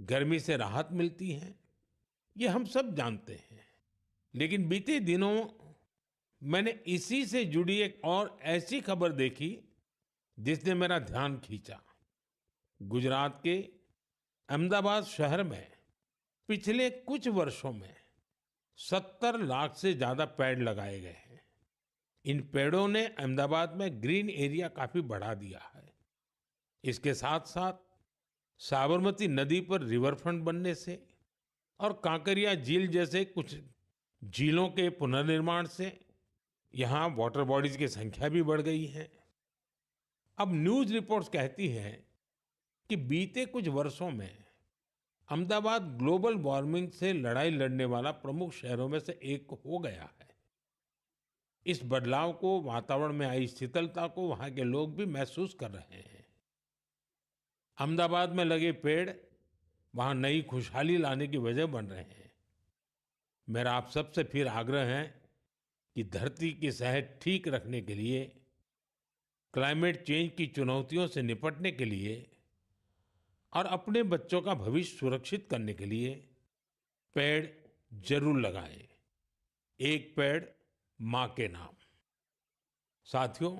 गर्मी से राहत मिलती है, ये हम सब जानते हैं। लेकिन बीते दिनों मैंने इसी से जुड़ी एक और ऐसी खबर देखी जिसने मेरा ध्यान खींचा। गुजरात के अहमदाबाद शहर में पिछले कुछ वर्षों में 70 लाख से ज्यादा पेड़ लगाए गए हैं। इन पेड़ों ने अहमदाबाद में ग्रीन एरिया काफी बढ़ा दिया है। इसके साथ साथ साबरमती नदी पर रिवरफ्रंट बनने से और कांकरिया झील जैसे कुछ झीलों के पुनर्निर्माण से यहाँ वाटर बॉडीज की संख्या भी बढ़ गई है। अब न्यूज़ रिपोर्ट्स कहती हैं कि बीते कुछ वर्षों में अहमदाबाद ग्लोबल वार्मिंग से लड़ाई लड़ने वाला प्रमुख शहरों में से एक हो गया है। इस बदलाव को, वातावरण में आई शीतलता को वहाँ के लोग भी महसूस कर रहे हैं। अहमदाबाद में लगे पेड़ वहाँ नई खुशहाली लाने की वजह बन रहे हैं। मेरा आप सबसे फिर आग्रह है कि धरती की सेहत ठीक रखने के लिए, क्लाइमेट चेंज की चुनौतियों से निपटने के लिए और अपने बच्चों का भविष्य सुरक्षित करने के लिए पेड़ जरूर लगाएं। एक पेड़ मां के नाम। साथियों,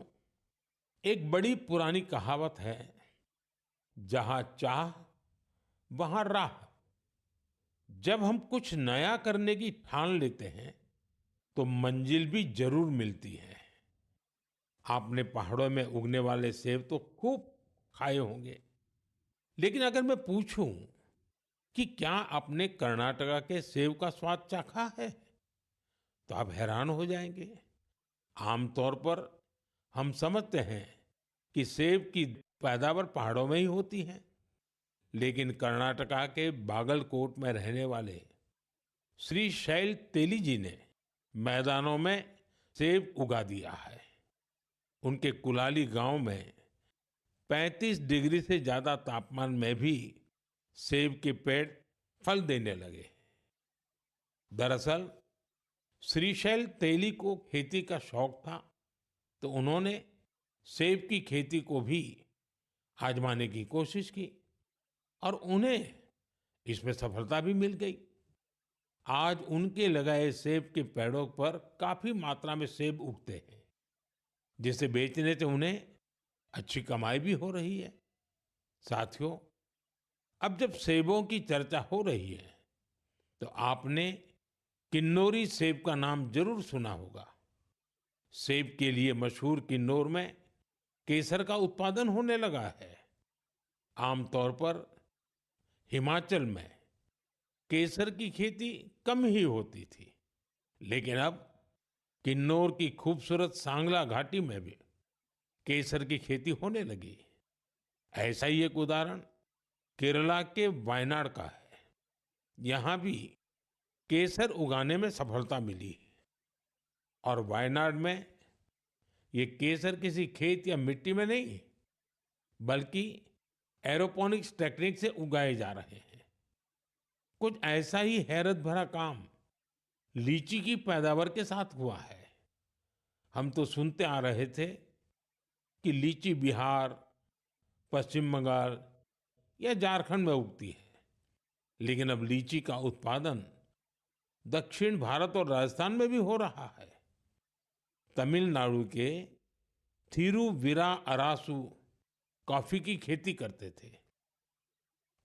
एक बड़ी पुरानी कहावत है, जहां चाह वहां राह। जब हम कुछ नया करने की ठान लेते हैं तो मंजिल भी जरूर मिलती है। आपने पहाड़ों में उगने वाले सेब तो खूब खाए होंगे, लेकिन अगर मैं पूछूं कि क्या आपने कर्नाटका के सेब का स्वाद चाखा है, तो आप हैरान हो जाएंगे। आमतौर पर हम समझते हैं कि सेब की पैदावार पहाड़ों में ही होती है, लेकिन कर्नाटका के बागलकोट में रहने वाले श्री शैल तेली जी ने मैदानों में सेब उगा दिया है। उनके कुलाली गांव में 35 डिग्री से ज्यादा तापमान में भी सेब के पेड़ फल देने लगे। दरअसल श्रीशैल तेली को खेती का शौक था, तो उन्होंने सेब की खेती को भी आजमाने की कोशिश की और उन्हें इसमें सफलता भी मिल गई। आज उनके लगाए सेब के पेड़ों पर काफी मात्रा में सेब उगते हैं, जिसे बेचने से उन्हें अच्छी कमाई भी हो रही है। साथियों, अब जब सेबों की चर्चा हो रही है, तो आपने किन्नौरी सेब का नाम जरूर सुना होगा। सेब के लिए मशहूर किन्नौर में केसर का उत्पादन होने लगा है। आमतौर पर हिमाचल में केसर की खेती कम ही होती थी, लेकिन अब किन्नौर की खूबसूरत सांगला घाटी में भी केसर की खेती होने लगी। ऐसा ही एक उदाहरण केरला के वायनाड का है। यहाँ भी केसर उगाने में सफलता मिली और वायनाड में ये केसर किसी खेत या मिट्टी में नहीं, बल्कि एरोपोनिक्स टेक्निक से उगाए जा रहे हैं। कुछ ऐसा ही हैरत भरा काम लीची की पैदावार के साथ हुआ है। हम तो सुनते आ रहे थे कि लीची बिहार, पश्चिम बंगाल या झारखंड में उगती है, लेकिन अब लीची का उत्पादन दक्षिण भारत और राजस्थान में भी हो रहा है। तमिलनाडु के थिरुविरा अरासू कॉफी की खेती करते थे।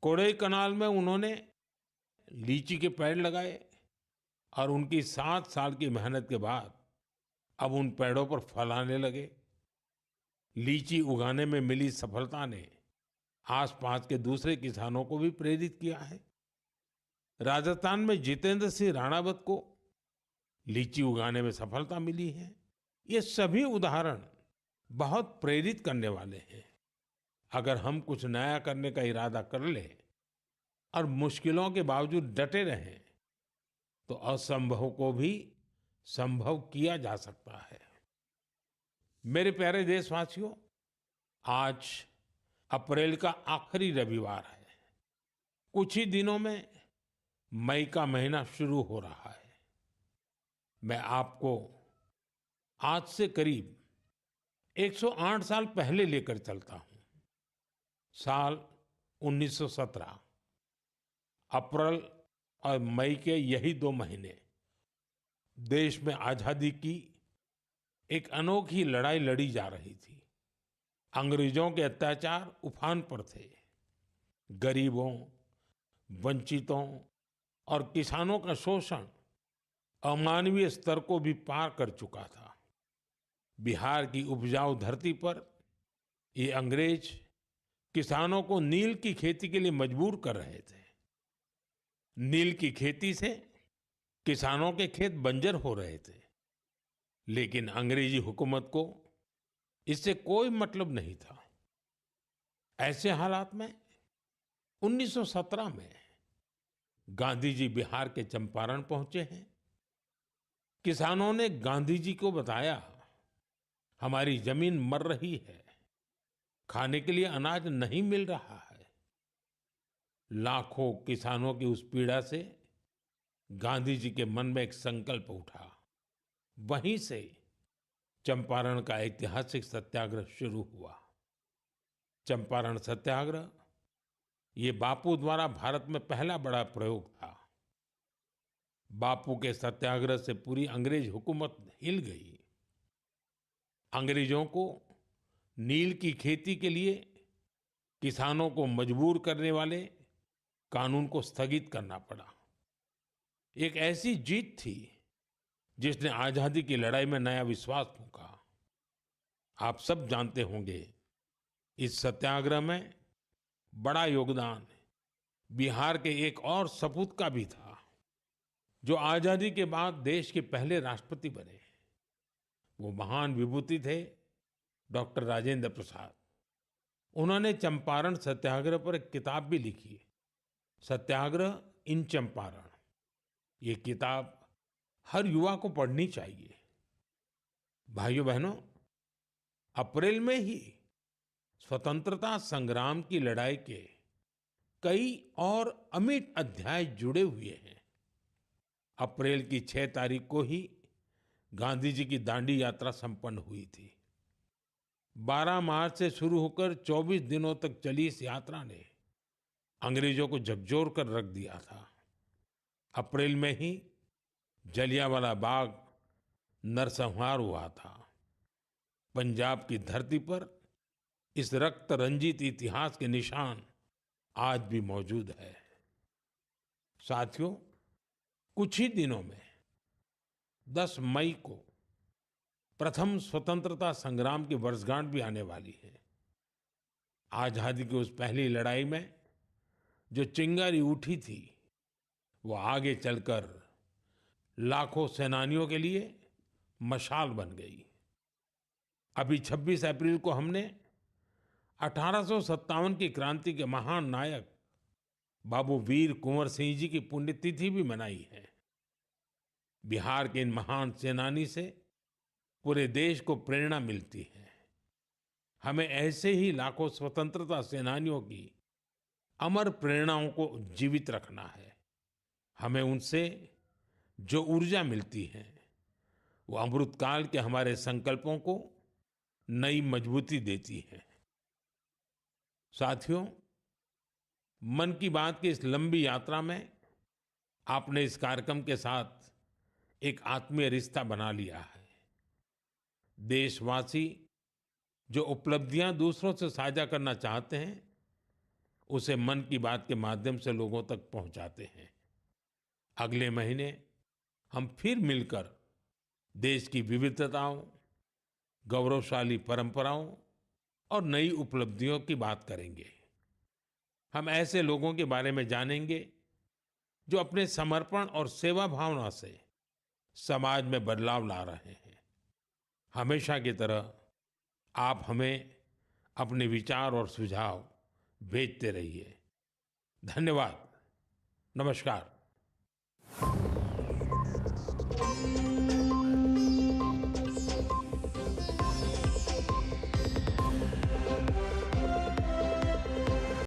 कोडाईकनाल में उन्होंने लीची के पेड़ लगाए और उनकी 7 साल की मेहनत के बाद अब उन पेड़ों पर फल आने लगे। लीची उगाने में मिली सफलता ने आसपास के दूसरे किसानों को भी प्रेरित किया है। राजस्थान में जितेंद्र सिंह राणावत को लीची उगाने में सफलता मिली है। ये सभी उदाहरण बहुत प्रेरित करने वाले हैं। अगर हम कुछ नया करने का इरादा कर लें और मुश्किलों के बावजूद डटे रहें, तो असंभव को भी संभव किया जा सकता है। मेरे प्यारे देशवासियों, आज अप्रैल का आखिरी रविवार है। कुछ ही दिनों में मई का महीना शुरू हो रहा है। मैं आपको आज से करीब 108 साल पहले लेकर चलता हूं। साल 1917। अप्रैल और मई के यही 2 महीने देश में आजादी की एक अनोखी लड़ाई लड़ी जा रही थी। अंग्रेजों के अत्याचार उफान पर थे। गरीबों, वंचितों और किसानों का शोषण अमानवीय स्तर को भी पार कर चुका था। बिहार की उपजाऊ धरती पर ये अंग्रेज किसानों को नील की खेती के लिए मजबूर कर रहे थे। नील की खेती से किसानों के खेत बंजर हो रहे थे, लेकिन अंग्रेजी हुकूमत को इससे कोई मतलब नहीं था। ऐसे हालात में 1917 में गांधी जी बिहार के चंपारण पहुंचे हैं। किसानों ने गांधी जी को बताया, हमारी जमीन मर रही है, खाने के लिए अनाज नहीं मिल रहा है। लाखों किसानों की उस पीड़ा से गांधी जी के मन में एक संकल्प उठा। वहीं से चंपारण का ऐतिहासिक सत्याग्रह शुरू हुआ। चंपारण सत्याग्रह ये बापू द्वारा भारत में पहला बड़ा प्रयोग था। बापू के सत्याग्रह से पूरी अंग्रेज हुकूमत हिल गई। अंग्रेजों को नील की खेती के लिए किसानों को मजबूर करने वाले कानून को स्थगित करना पड़ा। एक ऐसी जीत थी जिसने आजादी की लड़ाई में नया विश्वास फूंका। आप सब जानते होंगे, इस सत्याग्रह में बड़ा योगदान बिहार के एक और सपूत का भी था, जो आजादी के बाद देश के पहले राष्ट्रपति बने। वो महान विभूति थे डॉक्टर राजेंद्र प्रसाद। उन्होंने चंपारण सत्याग्रह पर एक किताब भी लिखी, सत्याग्रह इन चंपारण। ये किताब हर युवा को पढ़नी चाहिए। भाइयों बहनों, अप्रैल में ही स्वतंत्रता संग्राम की लड़ाई के कई और अमिट अध्याय जुड़े हुए हैं। अप्रैल की 6 तारीख को ही गांधी जी की दांडी यात्रा संपन्न हुई थी। 12 मार्च से शुरू होकर 24 दिनों तक चली इस यात्रा ने अंग्रेजों को झकझोर कर रख दिया था। अप्रैल में ही जलियांवाला बाग नरसंहार हुआ था। पंजाब की धरती पर इस रक्त रंजित इतिहास के निशान आज भी मौजूद है। साथियों, कुछ ही दिनों में 10 मई को प्रथम स्वतंत्रता संग्राम की वर्षगांठ भी आने वाली है। आजादी की उस पहली लड़ाई में जो चिंगारी उठी थी, वो आगे चलकर लाखों सेनानियों के लिए मशाल बन गई। अभी 26 अप्रैल को हमने 1857 की क्रांति के महान नायक बाबू वीर कुंवर सिंह जी की पुण्यतिथि भी मनाई है। बिहार के इन महान सेनानी से पूरे देश को प्रेरणा मिलती है। हमें ऐसे ही लाखों स्वतंत्रता सेनानियों की अमर प्रेरणाओं को जीवित रखना है। हमें उनसे जो ऊर्जा मिलती है, वो अमृतकाल के हमारे संकल्पों को नई मजबूती देती है। साथियों, मन की बात की इस लंबी यात्रा में आपने इस कार्यक्रम के साथ एक आत्मीय रिश्ता बना लिया है। देशवासी जो उपलब्धियां दूसरों से साझा करना चाहते हैं, उसे मन की बात के माध्यम से लोगों तक पहुंचाते हैं। अगले महीने हम फिर मिलकर देश की विविधताओं, गौरवशाली परंपराओं और नई उपलब्धियों की बात करेंगे। हम ऐसे लोगों के बारे में जानेंगे जो अपने समर्पण और सेवा भावना से समाज में बदलाव ला रहे हैं। हमेशा की तरह आप हमें अपने विचार और सुझाव भेजते रहिए। धन्यवाद। नमस्कार।